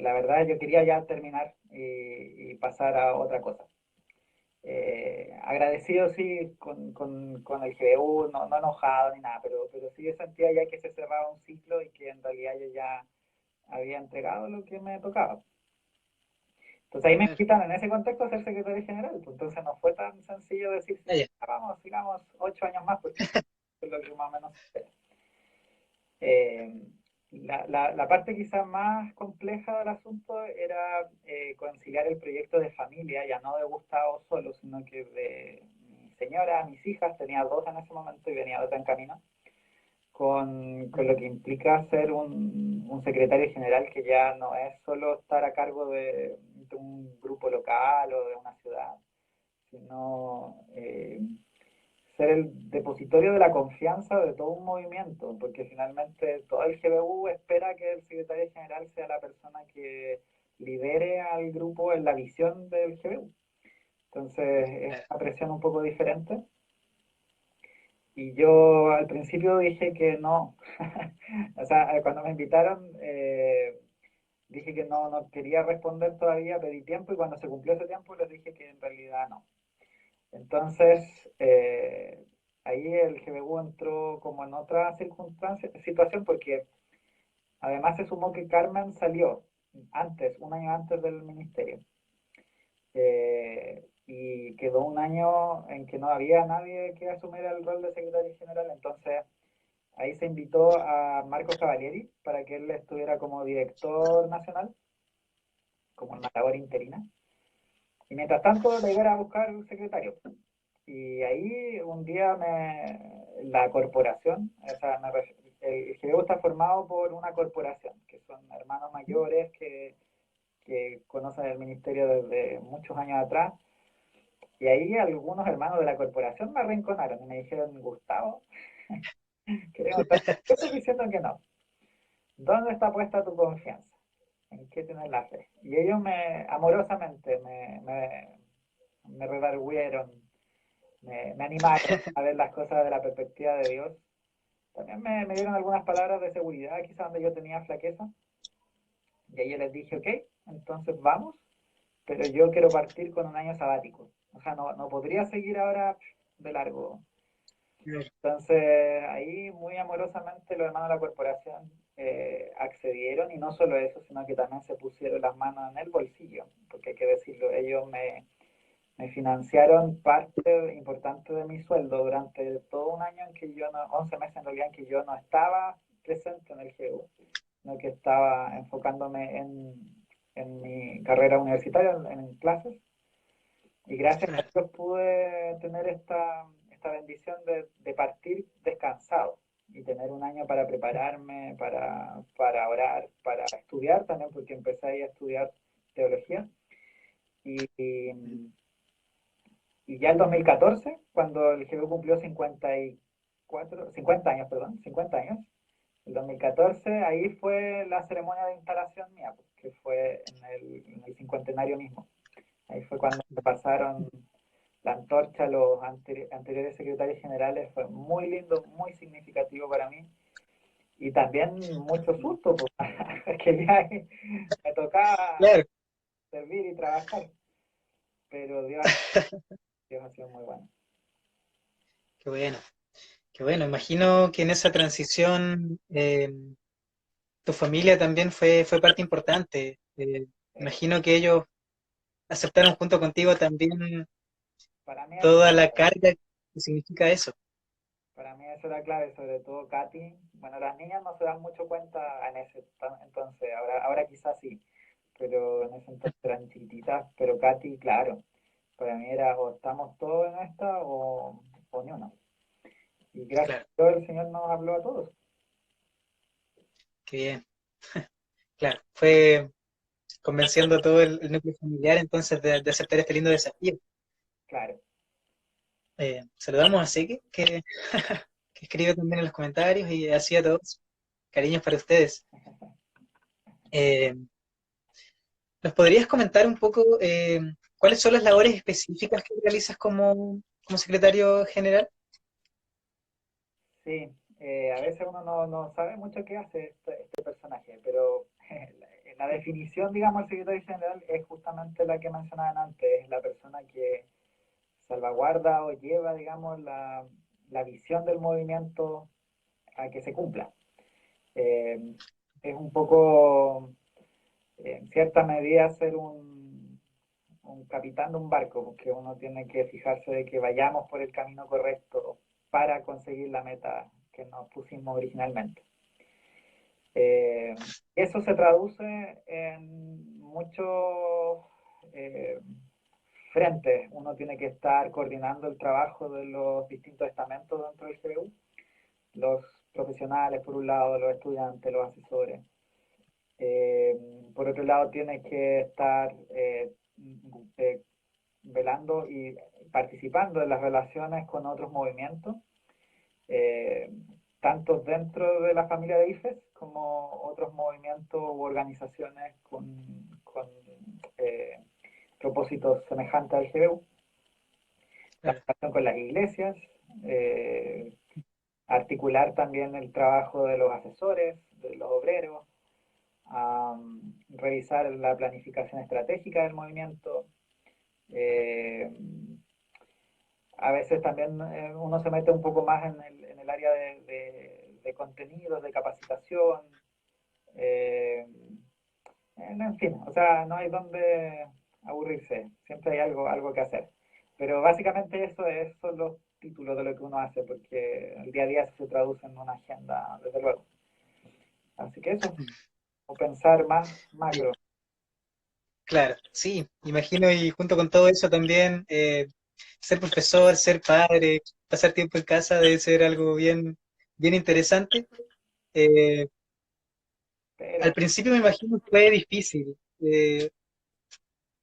B: la verdad, yo quería ya terminar y pasar a otra cosa. Agradecido sí con el GBU, no enojado ni nada, pero sí yo sentía ya que se cerraba un ciclo y que en realidad yo ya había entregado lo que me tocaba. Entonces ahí me
A: Claro.
B: invitan en ese contexto a ser secretario general, pues entonces no fue tan sencillo decir, sí,
A: Ah, ya.
B: vamos, sigamos 8 años más, porque es lo que más o menos se espera. Eh, la parte quizás más compleja del asunto era conciliar el proyecto de familia, ya no de Gustavo solo, sino que de mi señora, mis hijas, tenía dos en ese momento y venía otra en camino, con lo que implica ser un secretario general que ya no es solo estar a cargo de un grupo local o de una ciudad, sino ser el depositorio de la confianza de todo un movimiento, porque finalmente todo el GBU espera que el secretario general sea la persona que lidere al grupo en la visión del GBU. Entonces es
A: Claro.
B: una presión un poco diferente. Y yo al principio dije que no. O sea, cuando me invitaron, dije que no, no quería responder todavía, pedí tiempo y cuando se cumplió ese tiempo les dije que en realidad no. Entonces, ahí el GBU entró como en otra circunstancia, situación, porque además se sumó que Carmen salió antes, un año antes del ministerio. Y quedó un año en que no había nadie que asumiera el rol de secretario general, entonces ahí se invitó a Marcos Cavalieri para que él estuviera como director nacional, como una labor interina. Y mientras tanto, la idea era buscar un secretario. Y ahí un día la corporación, o sea, el GBU está formado por una corporación, que son hermanos mayores que conocen el ministerio desde muchos años atrás. Y ahí algunos hermanos de la corporación me arrinconaron y me dijeron, Gustavo, queremos estar diciendo que no. ¿Dónde está puesta tu confianza? ¿En qué tienes la fe? Y ellos amorosamente me redargüeron, me animaron a ver las cosas de la perspectiva de Dios. También me dieron algunas palabras de seguridad, quizás donde yo tenía flaqueza. Y ahí yo les dije, ok, entonces vamos, pero yo quiero partir con un año sabático. O sea, no, no podría seguir ahora de largo. Entonces, ahí muy amorosamente los hermanos de la corporación accedieron y no solo eso, sino que también se pusieron las manos en el bolsillo, porque hay que decirlo, ellos me financiaron parte importante de mi sueldo durante todo un año en que yo no, 11 meses en realidad en que yo no estaba presente en el GEU, sino que estaba enfocándome en mi carrera universitaria, en clases, y gracias a
A: Claro,
B: Dios pude tener esta bendición de partir descansado y tener un año para prepararme, para orar, para estudiar también, porque empecé ahí a estudiar teología. Y, y, y ya el 2014, cuando el GBU cumplió 50 años, perdón, 50 años, el 2014, ahí fue la ceremonia de instalación mía, pues, que fue en el cincuentenario mismo. Ahí fue cuando me pasaron la antorcha a los anteriores secretarios generales. Fue muy lindo, muy significativo para mí. Y también mucho susto, pues, que ya me tocaba
A: claro,
B: servir y trabajar. Pero Dios ha sido muy bueno.
A: qué bueno, qué bueno. Imagino que en esa transición tu familia también fue parte importante.
B: Sí.
A: Imagino que ellos aceptaron junto contigo también
B: Para mí eso
A: toda
B: era
A: la
B: clave.
A: carga que significa eso.
B: Para mí eso era clave, sobre todo Katy. Bueno, las niñas no se dan mucho cuenta en ese entonces, ahora quizás sí, pero en ese entonces eran chiquititas, pero Katy, claro, para mí era o estamos todos en esta o ni una. Y gracias
A: Claro,
B: a Dios el Señor nos habló a todos.
A: qué bien. Claro, fue convenciendo a todo el núcleo familiar entonces de aceptar este lindo desafío.
B: Claro.
A: Saludamos a Seque, que escribe también en los comentarios y así a todos. Cariños para ustedes. Eh, ¿Nos podrías comentar un poco cuáles son las labores específicas que realizas como secretario general?
B: Sí, a veces uno no sabe mucho qué hace este personaje, pero la definición, digamos, del secretario general es justamente la que mencionaban antes, es la persona que salvaguarda o lleva, digamos, la visión del movimiento a que se cumpla. Eh, es un poco, en cierta medida, ser un capitán de un barco, porque uno tiene que fijarse de que vayamos por el camino correcto para conseguir la meta que nos pusimos originalmente. Eh, Eso se traduce en muchos eh, frentes. Uno tiene que estar coordinando el trabajo de los distintos estamentos dentro del GBU, los profesionales por un lado, los estudiantes, los asesores. Eh, por otro lado, tiene que estar eh, velando y participando en las relaciones con otros movimientos, eh, tanto dentro de la familia de IFES como otros movimientos u organizaciones con eh, propósitos semejantes al GBU. La
A: Claro,
B: relación con las iglesias, articular también el trabajo de los asesores, de los obreros, revisar la planificación estratégica del movimiento. Eh, a veces también uno se mete un poco más en el área de contenidos, de capacitación, eh, en fin, o sea, no hay donde aburrirse, siempre hay algo que hacer. Pero básicamente eso son los títulos de lo que uno hace, porque el día a día se traduce en una agenda, desde luego. Así que eso, o pensar más
A: Sí,
B: macro.
A: claro, sí, imagino y junto con todo eso también ser profesor, ser padre, pasar tiempo en casa debe ser algo bien, bien interesante. Eh, Al
B: Pero
A: principio me imagino que fue difícil.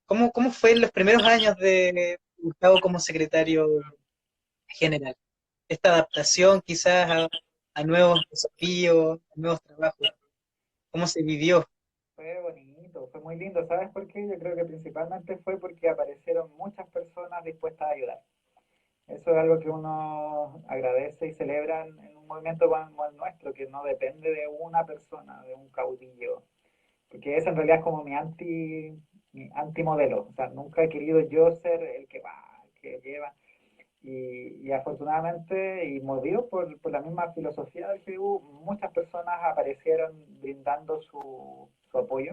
A: ¿Cómo fue en los primeros años de Gustavo como secretario general? Esta adaptación quizás a nuevos desafíos, a nuevos trabajos, ¿cómo se vivió?
B: fue bonito, fue muy lindo. ¿Sabes por qué? Yo creo que principalmente fue porque aparecieron muchas personas dispuestas a ayudar. Eso es algo que uno agradece y celebra en un movimiento como el nuestro, que no depende de una persona, de un caudillo, porque ese en realidad es como mi antimodelo. O sea, nunca he querido yo ser el que va, el que lleva. Y afortunadamente, y movido por la misma filosofía del GBU, muchas personas aparecieron brindando su apoyo.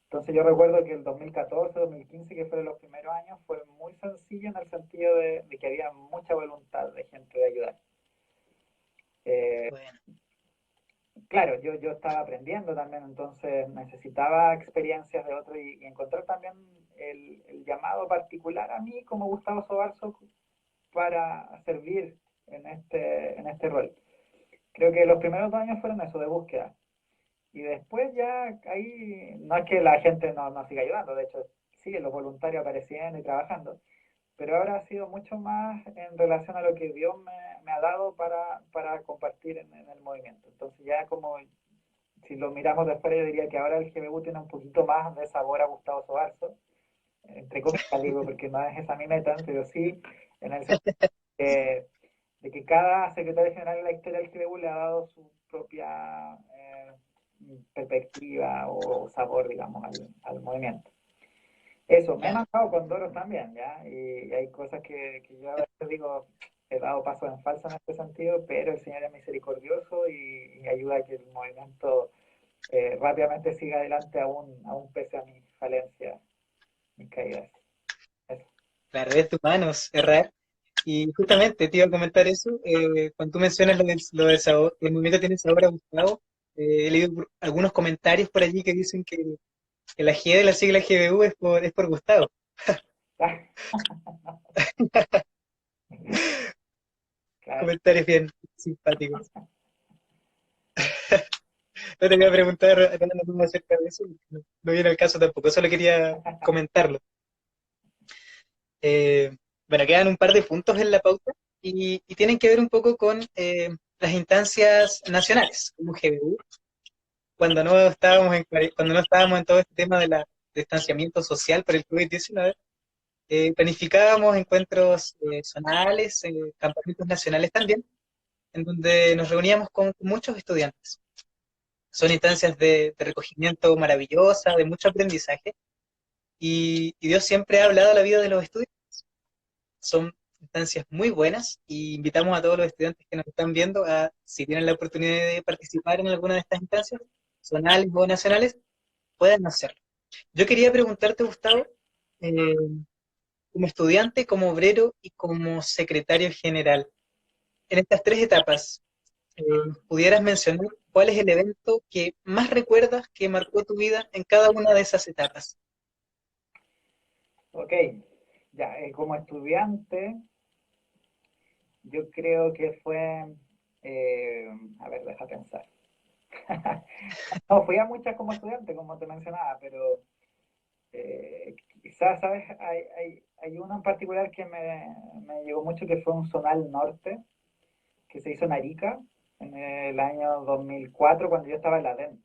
B: Entonces yo recuerdo que el 2014, 2015, que fueron los primeros años, fue muy sencillo en el sentido de que había mucha voluntad de gente de ayudar. Eh,
A: Bueno,
B: claro, yo estaba aprendiendo también, entonces necesitaba experiencias de otros y encontrar también el llamado particular a mí como Gustavo Sobarzo para servir en este rol. Creo que los primeros 2 años fueron eso, de búsqueda. Y después ya ahí, no es que la gente no siga ayudando, de hecho siguen los voluntarios apareciendo y trabajando, pero ahora ha sido mucho más en relación a lo que Dios me ha dado para compartir en el movimiento. Entonces ya como, si lo miramos de afuera, yo diría que ahora el GBU tiene un poquito más de sabor a Gustavo Sobarzo, entre comillas digo, porque no es esa mi meta, pero sí en el sentido de que cada secretario general de la historia del GBU le ha dado su propia perspectiva o sabor, digamos, al movimiento. Eso, me he
A: claro,
B: mandado con Doros también, ¿ya? Y hay cosas que yo a veces digo, he dado pasos en falso en este sentido, pero el Señor es misericordioso y ayuda a que el movimiento rápidamente siga adelante aún pese a mis falencias, mis caídas. Eso.
A: claro, es de humanos, errar. Y justamente te iba a comentar eso, cuando tú mencionas lo del sabor, que el movimiento tiene sabor a Gustavo, he leído algunos comentarios por allí que dicen que la G de la sigla GBU es por Gustavo.
B: Claro.
A: Comentarios bien simpáticos. No te voy a preguntar nada acerca de eso, no viene al caso tampoco, solo quería comentarlo. Eh, bueno, quedan un par de puntos en la pauta y tienen que ver un poco con las instancias nacionales, como GBU, cuando no estábamos en todo este tema de la distanciamiento social por el COVID-19, planificábamos encuentros zonales, campamentos nacionales también, en donde nos reuníamos con muchos estudiantes. Son instancias de recogimiento maravillosa, de mucho aprendizaje, y Dios siempre ha hablado a la vida de los estudiantes. Son instancias muy buenas y invitamos a todos los estudiantes que nos están viendo a, si tienen la oportunidad de participar en alguna de estas instancias, zonales o nacionales, puedan hacerlo. Yo quería preguntarte, Gustavo, eh, como estudiante, como obrero y como secretario general, en estas tres etapas, ¿pudieras mencionar cuál es el evento que más recuerdas que marcó tu vida en cada una de esas etapas?
B: Ok, ya, como estudiante, yo creo que fue, a ver, deja pensar. No, fui a muchas como estudiante, como te mencionaba, pero quizás, ¿sabes? Hay uno en particular que me llegó mucho, que fue un zonal norte, que se hizo en Arica en el año 2004, cuando yo estaba en la DEN.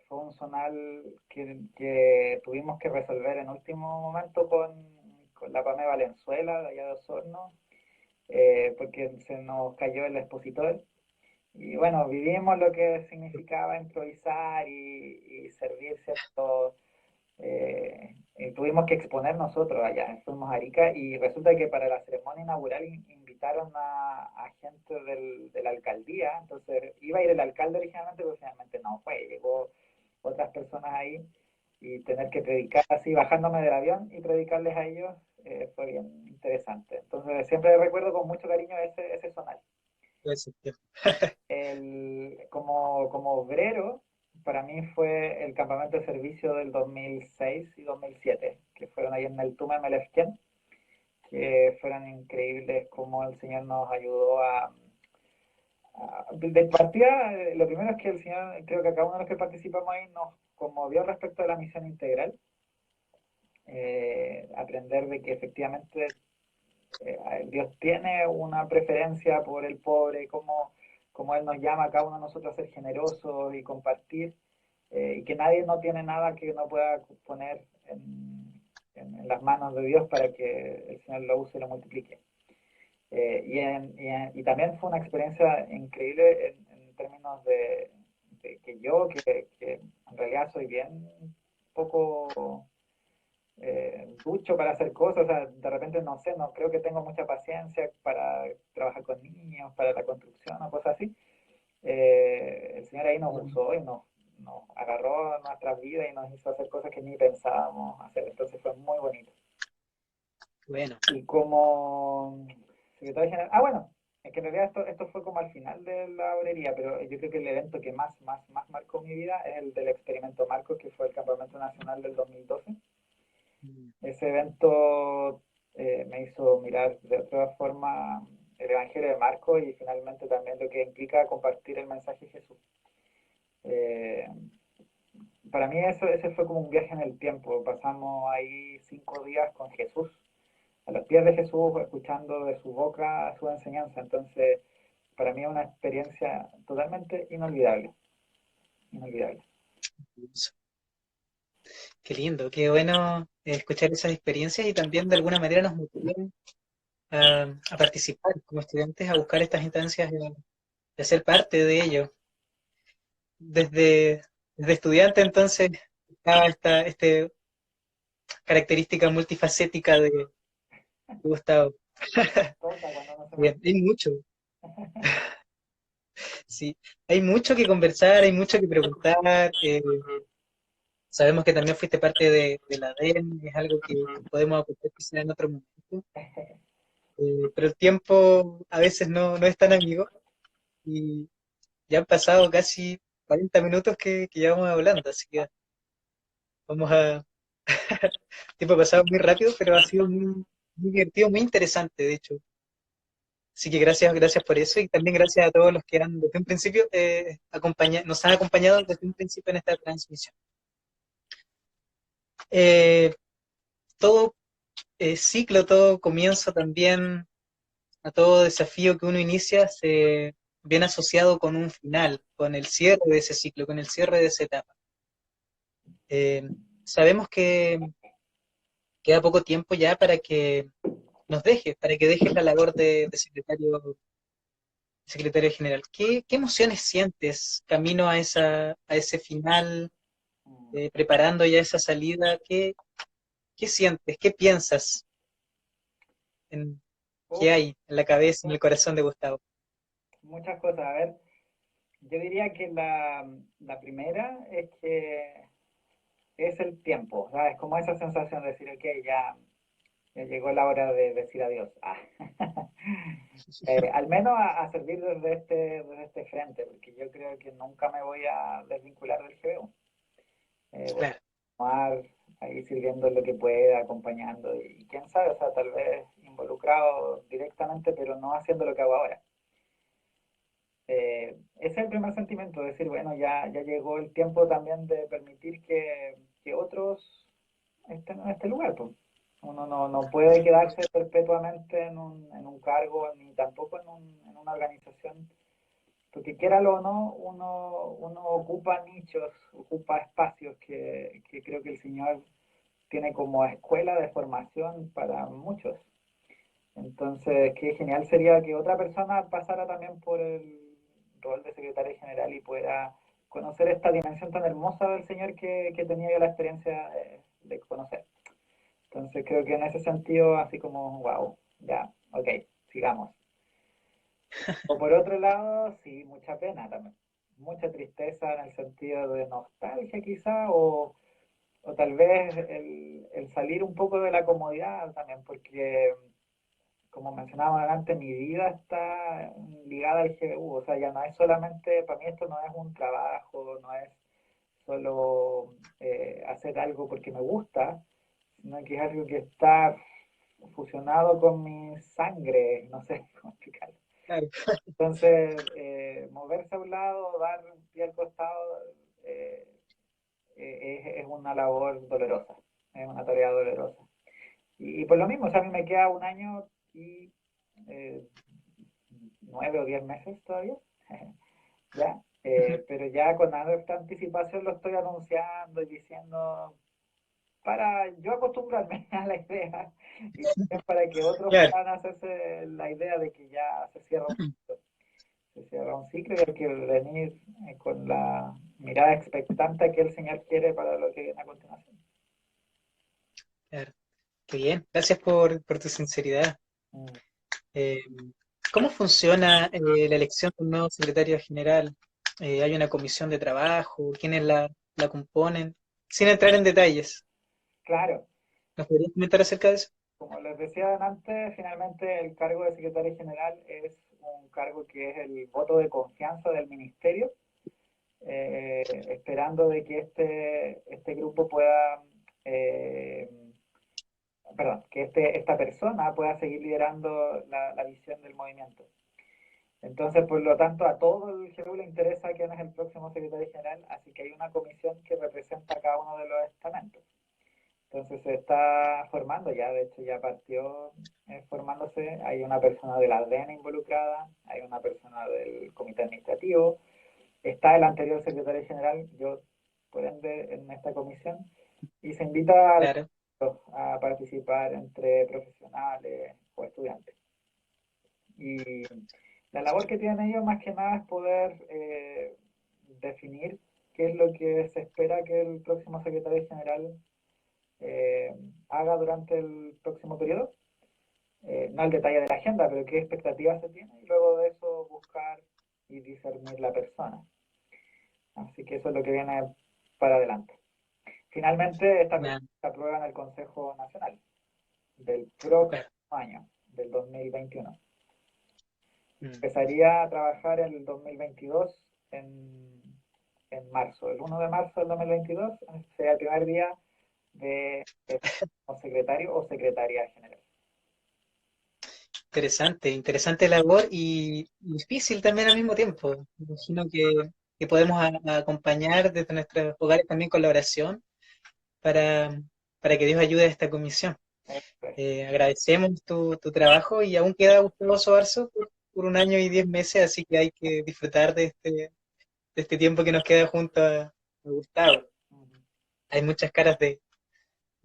B: Fue un zonal que tuvimos que resolver en último momento con la PAME Valenzuela, de allá de Osorno, porque se nos cayó el expositor. Y bueno, vivimos lo que significaba improvisar y servir ciertos y tuvimos que exponer nosotros allá, fuimos a Arica y resulta que para la ceremonia inaugural invitaron a gente de la alcaldía, entonces iba a ir el alcalde originalmente, pero finalmente no fue, llegó otras personas ahí y tener que predicar así, bajándome del avión y predicarles a ellos fue bien interesante. Entonces siempre recuerdo con mucho cariño ese sonar.
A: Pues, sí.
B: Como obrero, para mí fue el campamento de servicio del 2006 y 2007, que fueron ahí en el Tume Melefken, que fueron increíbles como el Señor nos ayudó de partida, lo primero es que el Señor, creo que a cada uno de los que participamos ahí nos conmovió respecto de la misión integral, aprender de que efectivamente Dios tiene una preferencia por el pobre, como Él nos llama a cada uno de nosotros a ser generosos y compartir, y que nadie no tiene nada que no pueda poner en las manos de Dios para que el Señor lo use y lo multiplique. Y también fue una experiencia increíble en términos de que yo, que en realidad soy bien poco ducho para hacer cosas, o sea, de repente no sé, no creo que tengo mucha paciencia para trabajar con niños, para la construcción o cosas así. El Señor ahí nos usó y nos agarró nuestras vidas y nos hizo hacer cosas que ni pensábamos hacer, entonces fue muy bonito.
A: Bueno,
B: Y como secretario general, ah bueno, es que en realidad esto fue como al final de la obrería, pero yo creo que el evento que más marcó mi vida es el del experimento Marcos, que fue el Campamento Nacional del 2012. Ese evento me hizo mirar de otra forma el Evangelio de Marcos y finalmente también lo que implica compartir el mensaje de Jesús. Eh, para mí ese fue como un viaje en el tiempo. Pasamos ahí 5 días con Jesús, a los pies de Jesús, escuchando de su boca su enseñanza. Entonces, para mí es una experiencia totalmente inolvidable. Inolvidable.
A: qué lindo, qué bueno escuchar esas experiencias y también de alguna manera nos motivan a participar como estudiantes, a buscar estas instancias y a ser parte de ello. Desde estudiante entonces estaba esta característica multifacética de Gustavo.
B: Toca cuando uno se
A: Bien,
B: motiva.
A: hay mucho, sí, hay mucho que conversar, hay mucho que preguntar. Sabemos que también fuiste parte de la DEN, es algo que podemos aportar quizá en otro momento. Pero el tiempo a veces no es tan amigo y ya han pasado casi 40 minutos que llevamos hablando, así que vamos a... El tiempo ha pasado muy rápido, pero ha sido muy divertido, muy interesante, de hecho. Así que gracias por eso y también gracias a todos los que han desde un principio nos han acompañado desde un principio en esta transmisión. Eh, todo ciclo, todo comienzo también, a todo desafío que uno inicia se viene asociado con un final, con el cierre de ese ciclo, con el cierre de esa etapa. Eh, sabemos que queda poco tiempo ya para que para que dejes la labor de secretario general. ¿Qué emociones sientes camino a ese final, preparando ya esa salida? ¿Qué sientes? ¿Qué piensas? En, ¿Qué
B: Uf,
A: hay en la cabeza, en el corazón de Gustavo?
B: muchas cosas. A ver, yo diría que la primera es que es el tiempo, o sea, es como esa sensación de decir, ok, ya llegó la hora de decir adiós. Ah. Al menos a servir desde este frente, porque yo creo que nunca me voy a desvincular del GBU. Voy
A: Claro,
B: a continuar ahí sirviendo lo que pueda, acompañando y quién sabe, o sea, tal vez involucrado directamente, pero no haciendo lo que hago ahora. Ese es el primer sentimiento, decir, bueno, ya llegó el tiempo también de permitir que otros estén en este lugar. Pues. Uno no puede quedarse perpetuamente en un cargo ni tampoco en una organización, porque quiéralo o no, uno ocupa nichos, ocupa espacios que creo que el Señor tiene como escuela de formación para muchos. Entonces, qué genial sería que otra persona pasara también por el rol de secretario general y pueda conocer esta dimensión tan hermosa del Señor que tenía yo la experiencia de conocer. Entonces, creo que en ese sentido, así como, wow, ya, ok, sigamos. O por otro lado, sí, mucha pena también, mucha tristeza en el sentido de nostalgia quizá, o tal vez el salir un poco de la comodidad también, porque como mencionaba antes, mi vida está ligada al GBU, o sea, ya no es solamente, para mí esto no es un trabajo, no es solo hacer algo porque me gusta, sino que es algo que está fusionado con mi sangre, no sé cómo explicarlo.
A: Claro.
B: Entonces, moverse a un lado, dar un pie al costado, eh, es una labor dolorosa, es una tarea dolorosa. Y por lo mismo, o sea, a mí me queda un año y eh, 9 o 10 meses todavía, ya,
A: Ujú.
B: pero ya con esta anticipación lo estoy anunciando y diciendo para yo acostumbrarme a la idea y también para que otros
A: Claro.
B: puedan hacerse la idea de que ya se cierra un ciclo y hay que venir con la mirada expectante que el Señor quiere para lo que viene a continuación.
A: Claro. Qué bien. Gracias por tu sinceridad.
B: Mm.
A: Eh, ¿Cómo funciona la elección de un nuevo secretario general? ¿Hay una comisión de trabajo? ¿Quiénes la componen? Sin entrar en detalles,
B: Claro,
A: ¿nos podrías comentar acerca de eso?
B: como les decía antes, finalmente el cargo de secretario general es un cargo que es el voto de confianza del ministerio, esperando de que este grupo pueda, eh, perdón, que esta persona pueda seguir liderando la visión del movimiento. Entonces, por lo tanto, a todo el GRU le interesa quién es el próximo secretario general, así que hay una comisión que representa a cada uno de los estamentos. Entonces se está formando ya, de hecho ya partió formándose, hay una persona de la ADN involucrada, hay una persona del comité administrativo, está el anterior secretario general, yo por ende en esta comisión, y se invita
A: Claro,
B: a participar entre profesionales o estudiantes. Y la labor que tienen ellos más que nada es poder definir qué es lo que se espera que el próximo secretario general eh, haga durante el próximo periodo. No el detalle de la agenda, pero qué expectativas se tiene y luego de eso buscar y discernir la persona. Así que eso es lo que viene para adelante. Finalmente, esta persona
A: nada,
B: se aprueba en el Consejo Nacional del próximo
A: claro.
B: año, del 2021.
A: Mm.
B: Empezaría a trabajar el 2022 en marzo. El 1 de marzo del 2022 sería el primer día de como secretario o secretaria general.
A: Interesante, interesante labor y difícil también al mismo tiempo. Me imagino que podemos acompañar desde nuestros hogares también con la oración para, para que Dios ayude a esta comisión.
B: Este,
A: Agradecemos tu trabajo y aún queda Gustavo Sobarzo por un año y 10 meses, así que hay que disfrutar de este tiempo que nos queda junto a Gustavo. Hay muchas caras de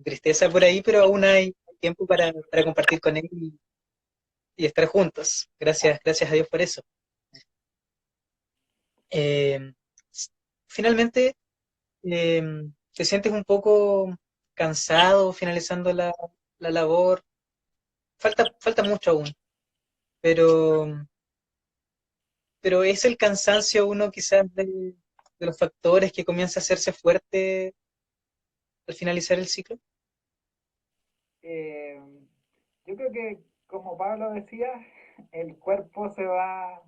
A: tristeza por ahí, pero aún hay tiempo para compartir con él y estar juntos. Gracias, gracias a Dios por eso. Eh, Finalmente, eh, ¿te sientes un poco cansado finalizando la labor? Falta mucho aún, pero, pero es el cansancio uno quizás de los factores que comienza a hacerse fuerte al finalizar el ciclo.
B: eh, yo creo que, como Pablo decía, el cuerpo se va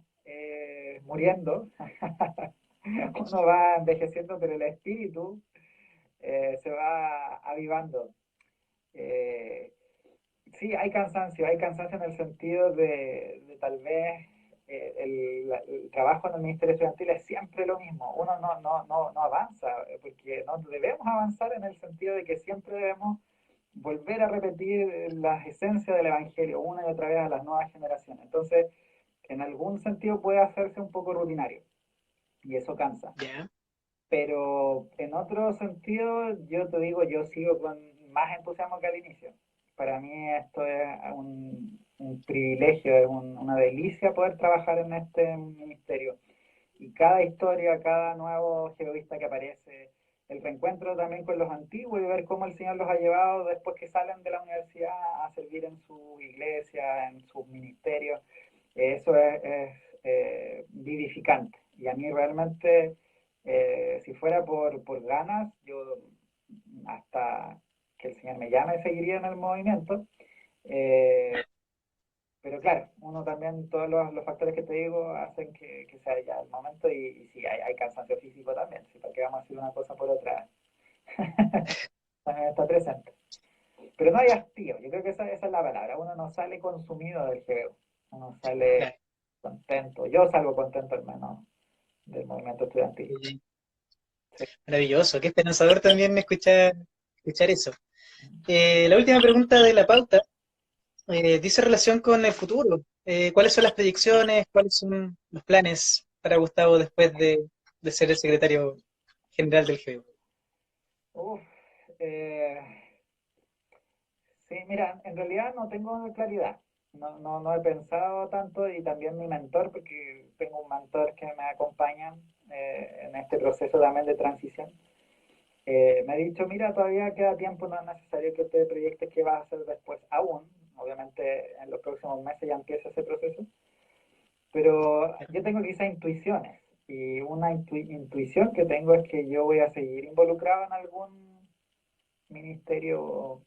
B: muriendo, uno va envejeciendo, pero el espíritu se va avivando. Eh, sí, hay cansancio en el sentido de tal vez el trabajo en el Ministerio Estudiantil es siempre lo mismo. Uno no avanza, porque no debemos avanzar en el sentido de que siempre debemos volver a repetir las esencias del Evangelio una y otra vez a las nuevas generaciones. Entonces, en algún sentido puede hacerse un poco rutinario y eso cansa.
A: Ya,
B: Pero en otro sentido, yo te digo, yo sigo con más entusiasmo que al inicio. Para mí esto es un privilegio, es una delicia poder trabajar en este ministerio. Y cada historia, cada nuevo jehovista que aparece, el reencuentro también con los antiguos y ver cómo el Señor los ha llevado después que salen de la universidad a servir en su iglesia, en sus ministerios, eso es vivificante. Y a mí realmente, si fuera por ganas, yo hasta que el Señor me llame seguiría en el movimiento. Eh, pero claro, uno también, todos los factores que te digo hacen que sea ya el momento y sí, hay cansancio físico también, ¿sí? Porque vamos a hacer una cosa por otra. También está presente. Pero no hay hastío, yo creo que esa es la palabra. Uno no sale consumido del GBU, uno sale
A: Claro.
B: contento. Yo salgo contento al menos del movimiento estudiantil. Sí.
A: Maravilloso, qué esperanzador también escuchar eso. La última pregunta de la pauta dice relación con el futuro. ¿Cuáles son las proyecciones? ¿Cuáles son los planes para Gustavo después de ser el secretario general del GBU?
B: Uf, eh, sí, mira, en realidad no tengo claridad. No he pensado tanto y también mi mentor, porque tengo un mentor que me acompaña en este proceso también de transición. Me ha dicho, mira, todavía queda tiempo, no es necesario que te proyectes qué vas a hacer después aún. Obviamente en los próximos meses ya empieza ese proceso, pero yo tengo quizás intuiciones y una intuición que tengo es que yo voy a seguir involucrado en algún ministerio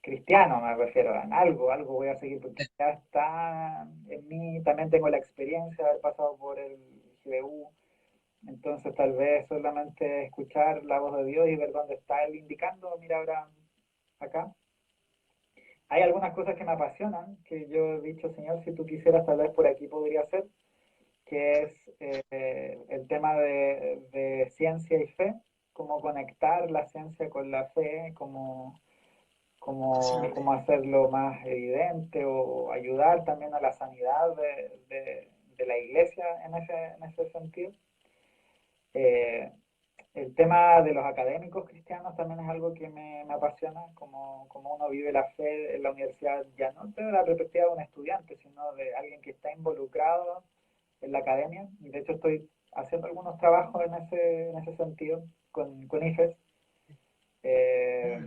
B: cristiano, me refiero, en algo voy a seguir porque ya está en mí, también tengo la experiencia de haber pasado por el GBU, entonces tal vez solamente escuchar la voz de Dios y ver dónde está Él indicando, mira ahora acá. Hay algunas cosas que me apasionan, que yo he dicho, Señor, si tú quisieras tal vez por aquí podría ser, que es el tema de ciencia y fe, cómo conectar la ciencia con la fe, cómo hacerlo más evidente o ayudar también a la sanidad de la iglesia en ese sentido. Eh, el tema de los académicos cristianos también es algo que me apasiona, como uno vive la fe en la universidad, ya no desde la perspectiva de un estudiante, sino de alguien que está involucrado en la academia. Y de hecho estoy haciendo algunos trabajos en ese sentido con IFES. Eh,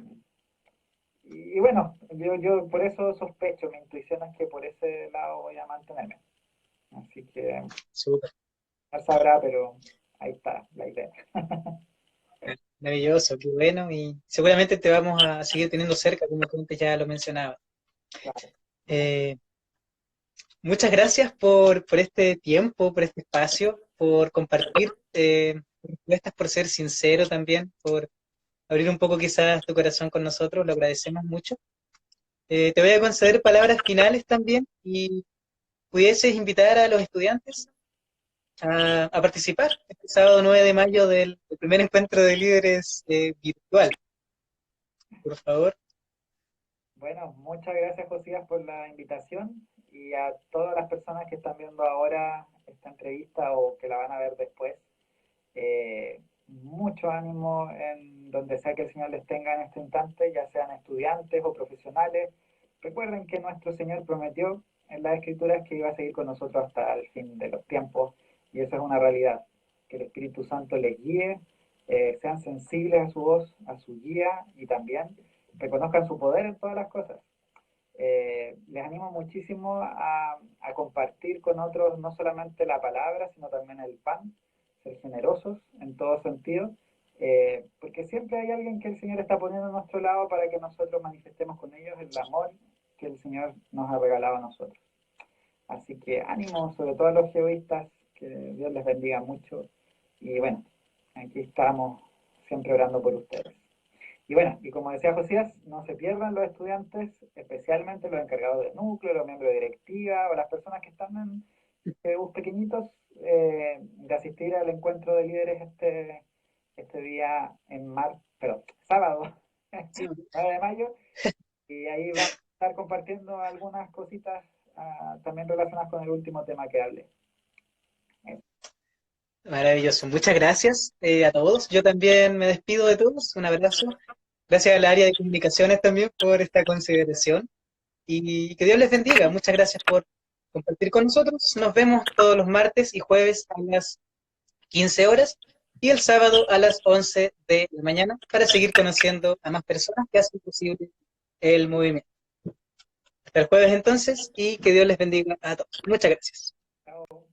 B: y bueno, yo por eso sospecho, mi intuición es que por ese lado voy a mantenerme. Así que
A: Súper,
B: ya sabrá, pero ahí está la idea.
A: maravilloso, qué bueno. Y seguramente te vamos a seguir teniendo cerca, como tú antes ya lo mencionabas.
B: Claro.
A: Eh, Muchas gracias por este tiempo, por este espacio, por compartir respuestas, por ser sincero también, por abrir un poco quizás tu corazón con nosotros, lo agradecemos mucho. Te voy a conceder palabras finales también y pudieses invitar a los estudiantes a participar este sábado 9 de mayo del primer encuentro de líderes virtual, por favor.
B: Bueno, muchas gracias, Josías, por la invitación y a todas las personas que están viendo ahora esta entrevista o que la van a ver después. Mucho ánimo en donde sea que el Señor les tenga en este instante, ya sean estudiantes o profesionales. Recuerden que nuestro Señor prometió en las Escrituras que iba a seguir con nosotros hasta el fin de los tiempos y eso es una realidad. Que el Espíritu Santo les guíe, sean sensibles a su voz, a su guía y también reconozcan su poder en todas las cosas. Les animo muchísimo a compartir con otros no solamente la palabra, sino también el pan, ser generosos en todo sentido, porque siempre hay alguien que el Señor está poniendo a nuestro lado para que nosotros manifestemos con ellos el amor que el Señor nos ha regalado a nosotros. Así que ánimo, sobre todo a los geoístas, que Dios les bendiga mucho. Y bueno, aquí estamos siempre orando por ustedes. Y bueno, y como decía Josías, no se pierdan los estudiantes, especialmente los encargados de núcleo, los miembros de directiva o las personas que están en CBUs pequeñitos, de asistir al encuentro de líderes este día perdón, sábado,
A: Sí.
B: 9 de mayo, y ahí vamos a estar compartiendo algunas cositas también relacionadas con el último tema que hablé.
A: Maravilloso. Muchas gracias a todos. Yo también me despido de todos. Un abrazo. Gracias al área de comunicaciones también por esta consideración. y que Dios les bendiga. Muchas gracias por compartir con nosotros. Nos vemos todos los martes y jueves a las 15 horas y el sábado a las 11 de la mañana para seguir conociendo a más personas que hacen posible el movimiento. Hasta el jueves entonces y que Dios les bendiga a todos. Muchas gracias.
B: Chao.